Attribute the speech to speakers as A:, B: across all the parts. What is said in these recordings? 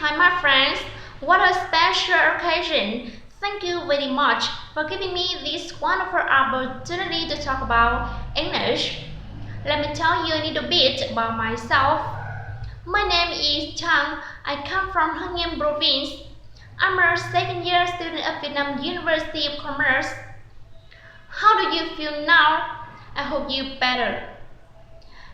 A: Hi my friends, what a special occasion. Thank you very much for giving me this wonderful opportunity to talk about English. Let me tell you a little bit about myself. My name is Trang. I come from Hưng Yên province. I'm a second year student at Vietnam University of Commerce. How do you feel now? I hope you better.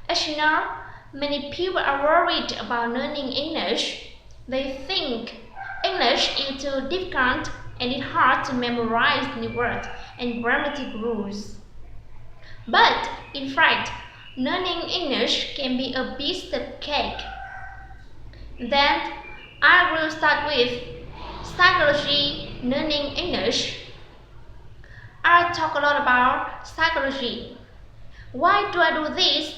A: As you know, many people are worried about learning English. They think English is too difficult and it's hard to memorize new words and grammatic rules. But in fact, learning English can be a piece of cake. Then I will start with psychology, learning English. I'll talk a lot about psychology. Why do I do this?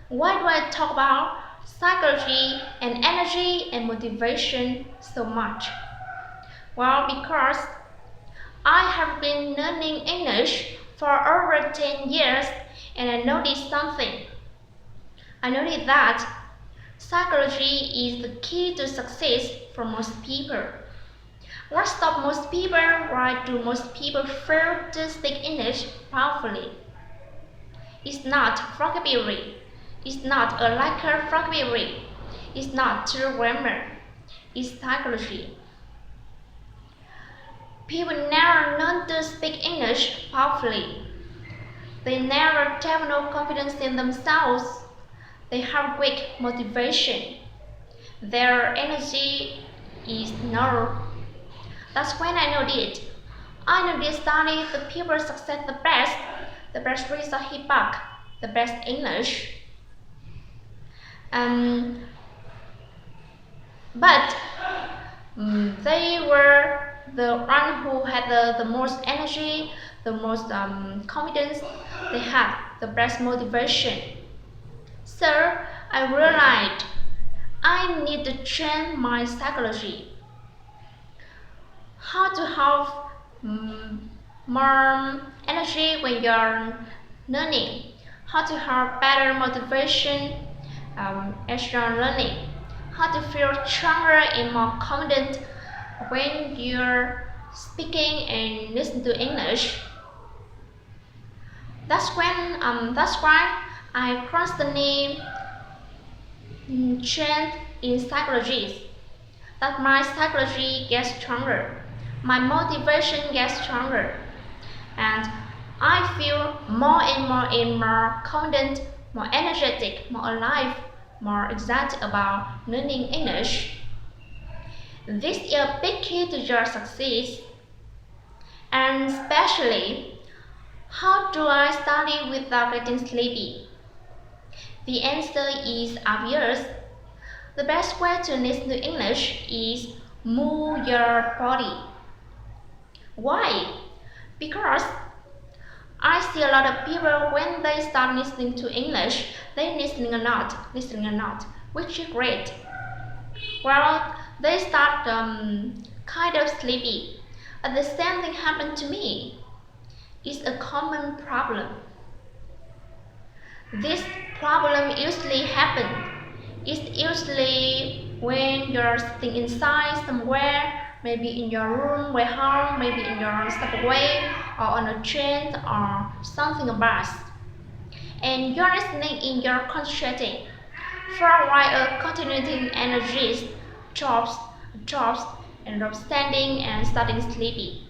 A: Why do I talk about psychology and energy and motivation so much? Well, because I have been learning English for over 10 years and I noticed something. I noticed that psychology is the key to success for most people. What stops most people? Why do most people fail to speak English powerfully? It's not vocabulary. It's not a like vocabulary. It's not true grammar. It's psychology. People never learn to speak English powerfully. They never have no confidence in themselves. They have weak motivation. Their energy is low. That's when I know it. I know this study the people succeed the best result hip hop, the best English. But they were the one who had the most energy, the most confidence. They had the best motivation. So I realized I need to change my psychology. How to have more energy when you're learning. How to have better motivation as you're learning. How to feel stronger and more confident when you're speaking and listen to English. That's why I constantly change in psychology. That my psychology gets stronger, my motivation gets stronger, and I feel more and more confident, more energetic, more alive, more excited about learning English. This is a big key to your success. And especially, how do I study without getting sleepy? The answer is obvious. The best way to listen to English is move your body. Why? Because I see a lot of people when they start listening to English, they listening a lot, which is great. Well, they start kind of sleepy. The same thing happened to me. It's a common problem. This problem usually happens. It's usually when you're sitting inside somewhere, maybe in your room, way home, maybe in your subway, or on a train, or something a bus. And you're listening and you're concentrating. For a while, continuing energy drops, and you're standing and starting sleepy.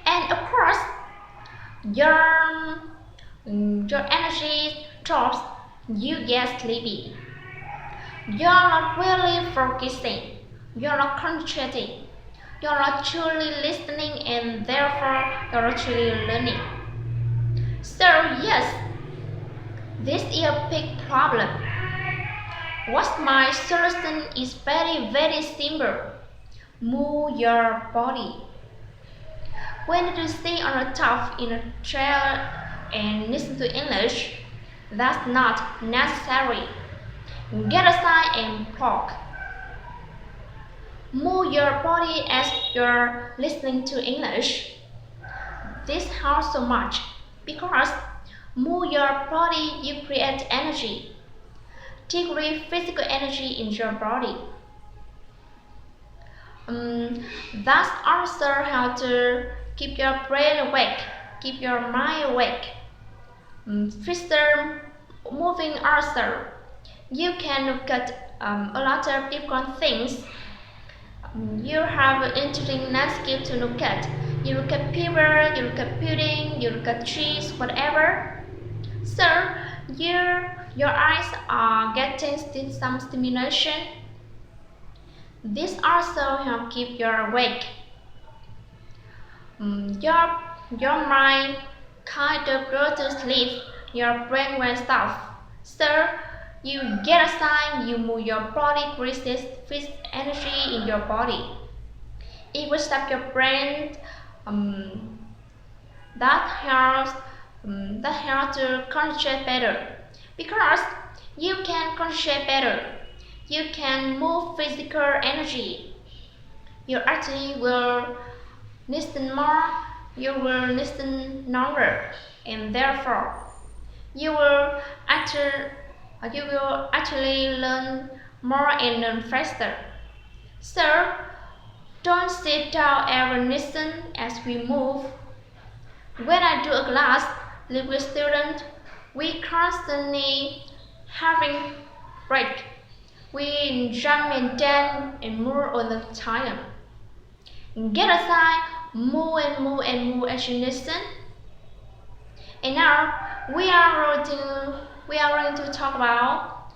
A: And of course, your energy drops, you get sleepy. You're not really focusing, you're not concentrating, you're not truly listening, and therefore you're not truly learning. So yes, this is a big problem. What's my solution is very simple. Move your body. When you stay on a top in a chair and listen to English, that's not necessary. Get aside and talk. Move your body as you're listening to English. This helps so much because move your body, you create energy. Take away physical energy in your body. That's also how to keep your brain awake, keep your mind awake. Faster moving also. You can look at a lot of different things. You have an interesting landscape to look at. You look at people, you look at building, you look at trees, whatever. So your eyes are getting some stimulation. This also helps keep you awake. Your mind kind of goes to sleep. Your brain will stop. So you get a sign. You move your body, releases energy in your body. It will stop your brain. That helps to concentrate better, because you can concentrate better. You can move physical energy. You actually will listen more. You will listen longer, and therefore you will actually learn more and learn faster. So don't sit down and listen as we move. When I do a class with students, we constantly having break. We jump and dance and move all the time. Get aside, move and move and move as you listen. And now we are going to talk about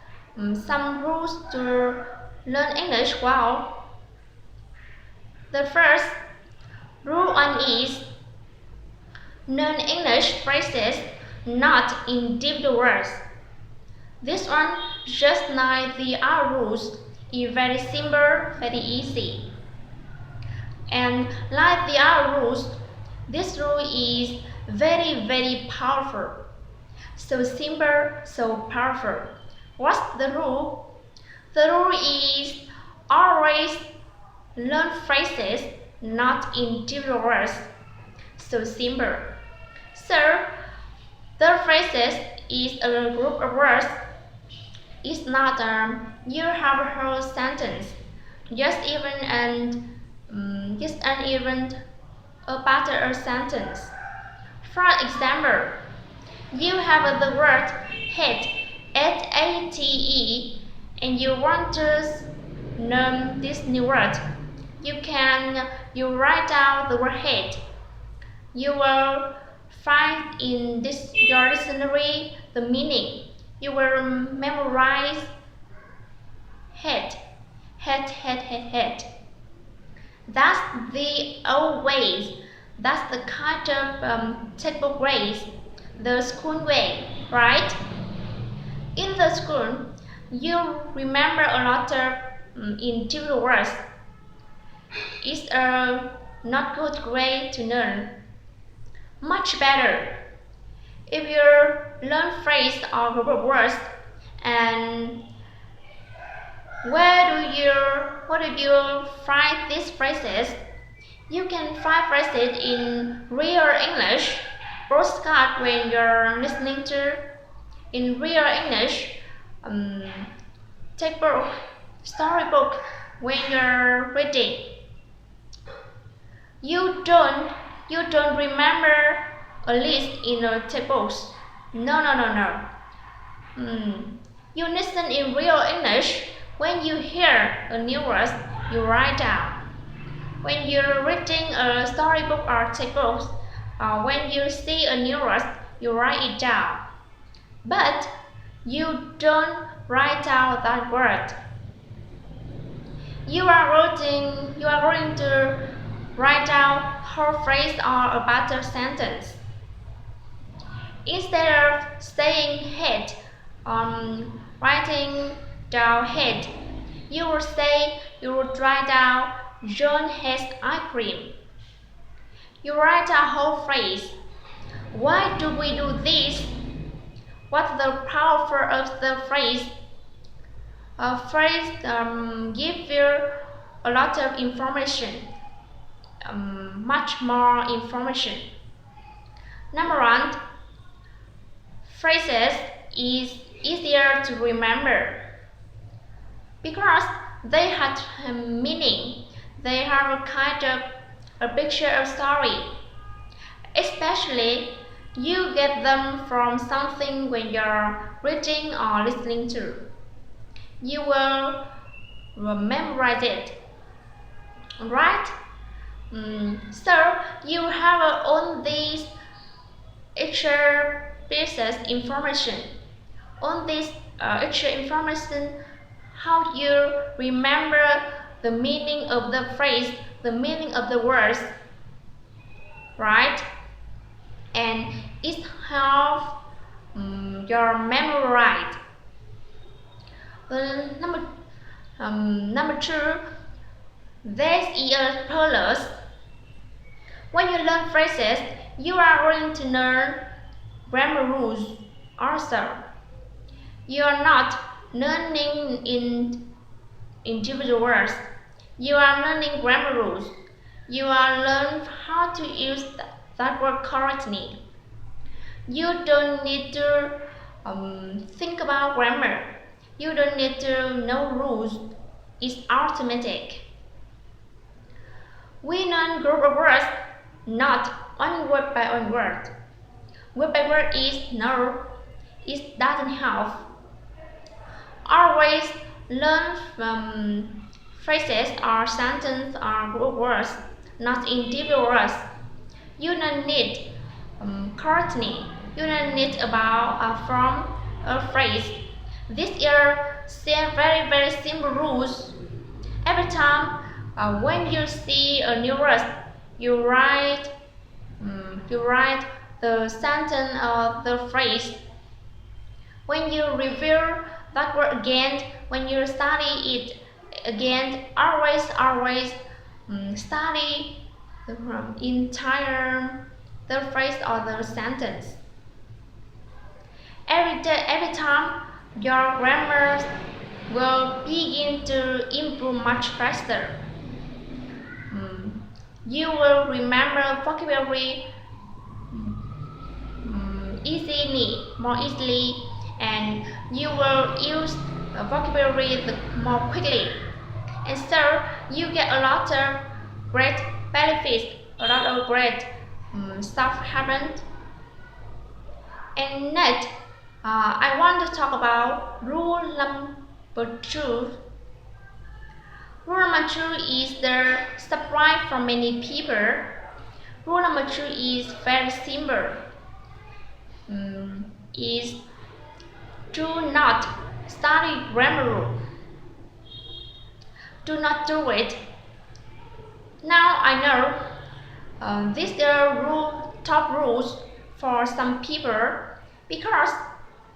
A: some rules to learn English well. The first rule one is learn English phrases, not individual words. This one, just like the other rules, is very simple, very easy. And like the other rules, this rule is very, very powerful. So simple, so powerful. What's the rule? The rule is always learn phrases, not individual words. So simple. So the phrases is a group of words. It's not you have a whole sentence. Just even about a sentence. For example, you have the word hate, H-A-T-E, and you want to learn this new word. You write down the word hate. You will find in your dictionary the meaning. You will memorize hate. That's the old ways. That's the kind of textbook ways, the school way, right? In the school, you remember a lot of individual words. It's a not good way to learn. Much better if you learn phrase or group of words, and where do you find these phrases? You can find phrases in real English broadcast when you're listening to in real English textbook, storybook when you're reading. You don't remember a list in a textbooks. No. You listen in real English. When you hear a new word, you write down. When you're reading a storybook or textbook, when you see a new word, you write it down. But you don't write down that word. You are going to write down whole phrase or about a sentence. Instead of saying hate, writing down hate, you would write down John hates ice cream. You write a whole phrase. Why do we do this? What's the power of the phrase? A phrase gives you a lot of information, much more information. Number one, phrases is easier to remember because they have meaning. They have a kind of a picture of story. Especially, you get them from something when you're reading or listening to. You will memorize it, right? So you have all these extra pieces information. On this extra information, how you remember the meaning of the phrase, the meaning of the words, right? And it helps your memory right. Number two, this is a plus. When you learn phrases, you are going to learn grammar rules also. You are not learning in individual words. You are learning grammar rules. You are learning how to use that word correctly. You don't need to think about grammar. You don't need to know rules. It's automatic. We learn group of words, not only word by one word. Word by word is no, it doesn't help. Always learn phrases or sentences or group words, not individual words. You don't need correctly. You don't need about from a phrase. These are very simple rules. Every time when you see a new word, you write the sentence or the phrase. When you review that word again, when you study it again, always study the entire the phrase or the sentence. Every time your grammar will begin to improve much faster. You will remember vocabulary more easily, and you will use the vocabulary more quickly. And so you get a lot of great benefits, a lot of great stuff happened. And next, I want to talk about rule number 2. Rule number 2 is the surprise for many people. Rule number 2 is very simple. Is do not study grammar rule. Do not do it. Now I know these are top rules for some people because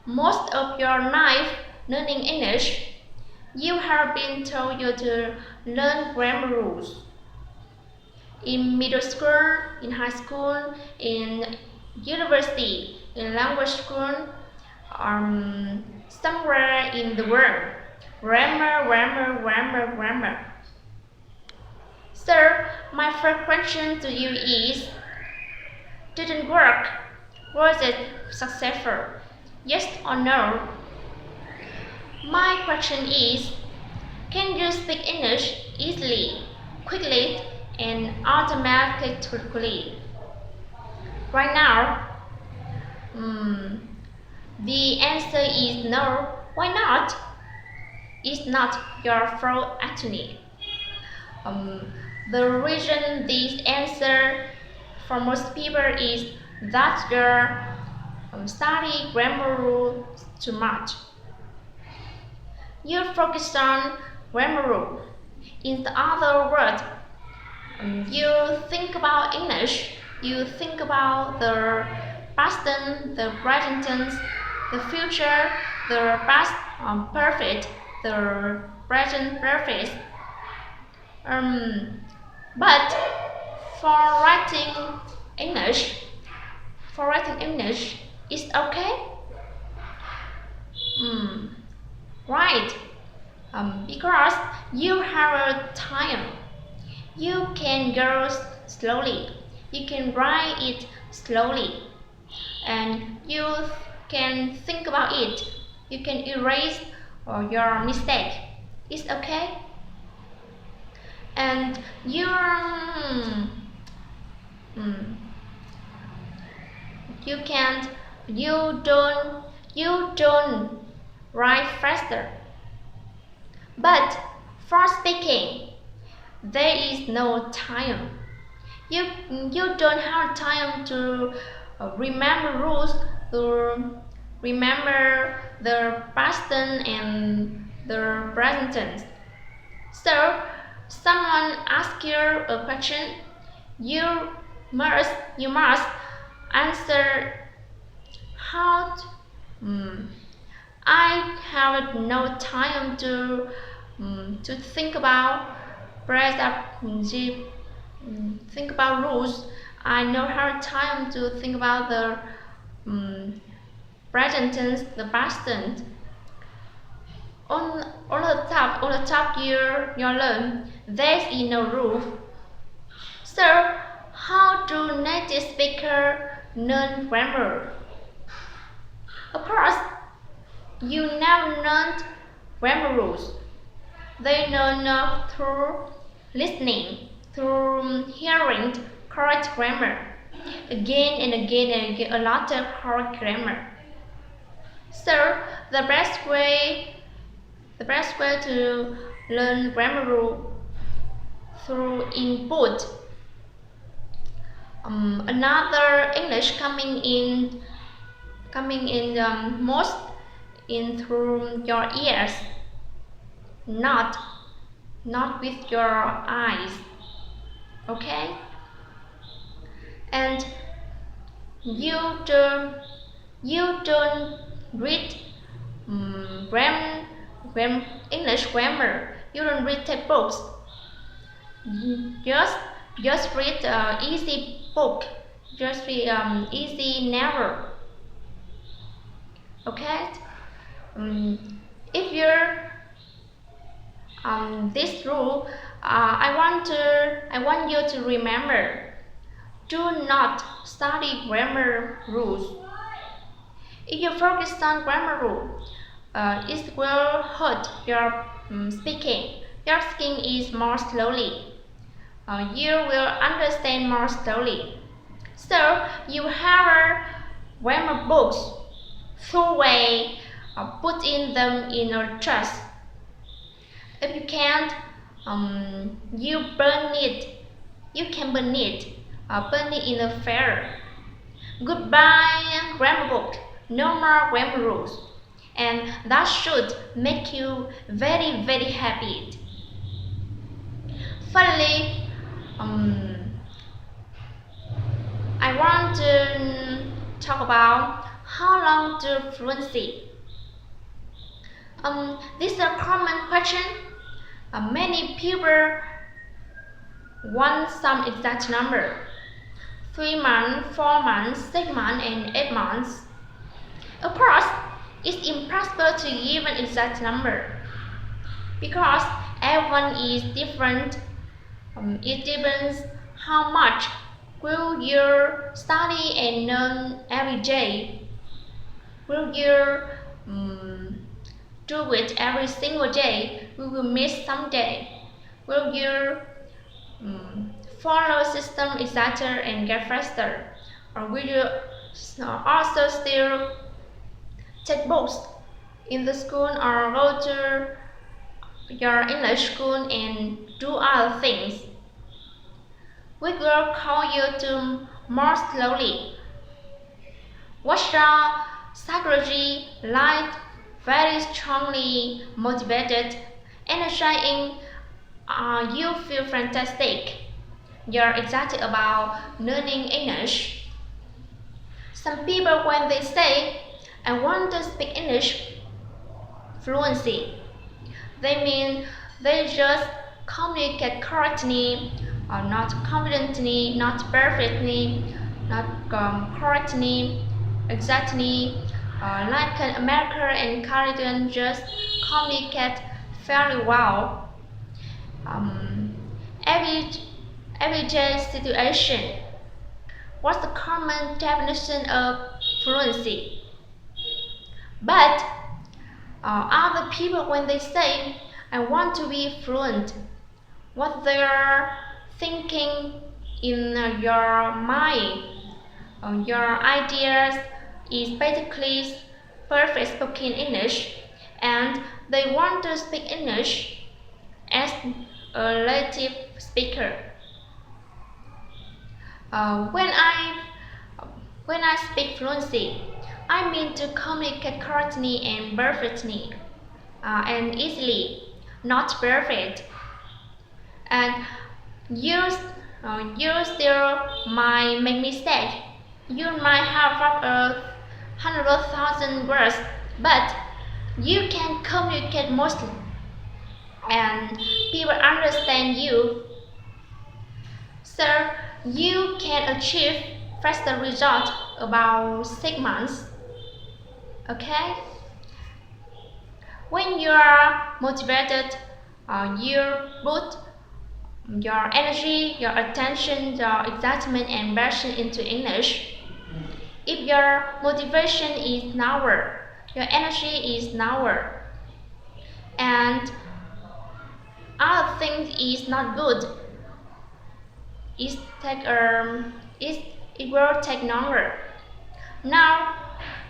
A: most of your life learning English, you have been told you to learn grammar rules. In middle school, in high school, in university, in language school, somewhere in the world. Grammar. So, my first question to you is, didn't work? Was it successful? Yes or no? My question is, can you speak English easily, quickly, and automatically? Right now, the answer is no. Why not? It's not your fault actually. The reason this answer for most people is that you study grammar rules too much. You focus on grammar rule. In other words, you think about English. You think about the past tense, the present tense, the future, the past perfect, the present perfect. But for writing English, it's okay. Right. Because you have a time. You can go slowly. You can write it slowly, and you can think about it. You can erase your mistake. It's okay. and you can't you don't write faster. But for speaking, there is no time. You don't have time to remember rules, to remember the past tense and the present tense. So someone asks you a question, you must answer how I have no time to think about think about rules. I no have time to think about the present tense, the past tense. On the top you learn there is no rule. So how do native speakers learn grammar? Of course, you never learned grammar rules. They learn through listening, through hearing correct grammar, again and again and again, a lot of correct grammar. So the best way to learn grammar rule through input. Another English coming in most in through your ears, not with your eyes. Okay, and you don't read English grammar. You don't read textbooks. Just read easy book. Just read easy novel. Okay. If you're this rule, I want you to remember: do not study grammar rules. If you focus on grammar rule, it will hurt your speaking. Your speaking is more slowly. You will understand more slowly. So you have grammar books. Through way, put in them in your trust. If you can't, you burn it. You can burn it. Burn it in a fire. Goodbye, grammar book. No more grammar rules. And that should make you very, very happy. Finally, I want to talk about how long to fluency. This is a common question. Many people want some exact number: 3 months, 4 months, 6 months, and 8 months. Of course, it's impossible to give an exact number because everyone is different. It depends how much will you study and learn every day. Will you do it every single day? We will miss some day. Will you follow system exactly and get faster? Or will you also still take books in the school or go to your English school and do other things? We will call you to more slowly. What's your psychology like? Very strongly motivated, energizing, you feel fantastic. You're excited about learning English. Some people, when they say, I want to speak English fluency, they mean they just communicate correctly, or not confidently, not perfectly, not correctly, exactly, like an American and Canadian just communicate fairly well. Everyday situation. What's the common definition of fluency? But other people, when they say, I want to be fluent, what they're thinking in your mind. Your ideas is basically perfect spoken English, and they want to speak English as a native speaker. When I speak fluency, I mean to communicate correctly and perfectly, and easily, not perfect. And you, you still might make mistake. You might have a 100,000 words, but you can communicate mostly, and people understand you. So you can achieve faster result about 6 months. Okay? When you are motivated, you put your energy, your attention, your excitement and passion into English. If your motivation is lower, your energy is lower, and other things is not good, it will take longer. Now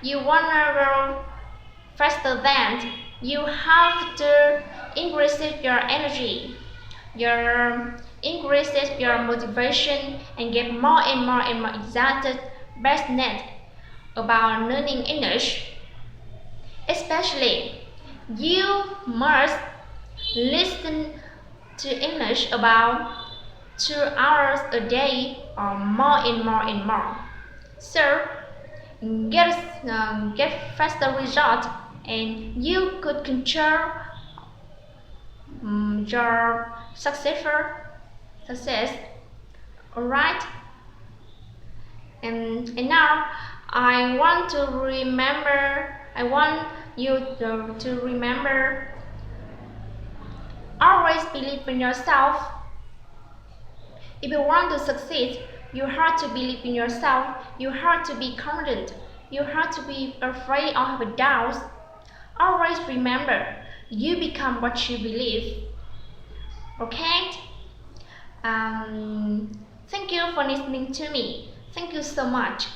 A: you wanna go faster than you have to increase your energy, increases your motivation and get more and more and more excited, passionate about learning English. Especially, you must listen to English about 2 hours a day or more and more and more. So get faster result, and you could control your success. Alright, and now I want you to remember, always believe in yourself. If you want to succeed, you have to believe in yourself, you have to be confident, you have to be afraid or have doubts. Always remember, you become what you believe. Okay? Thank you for listening to me. Thank you so much.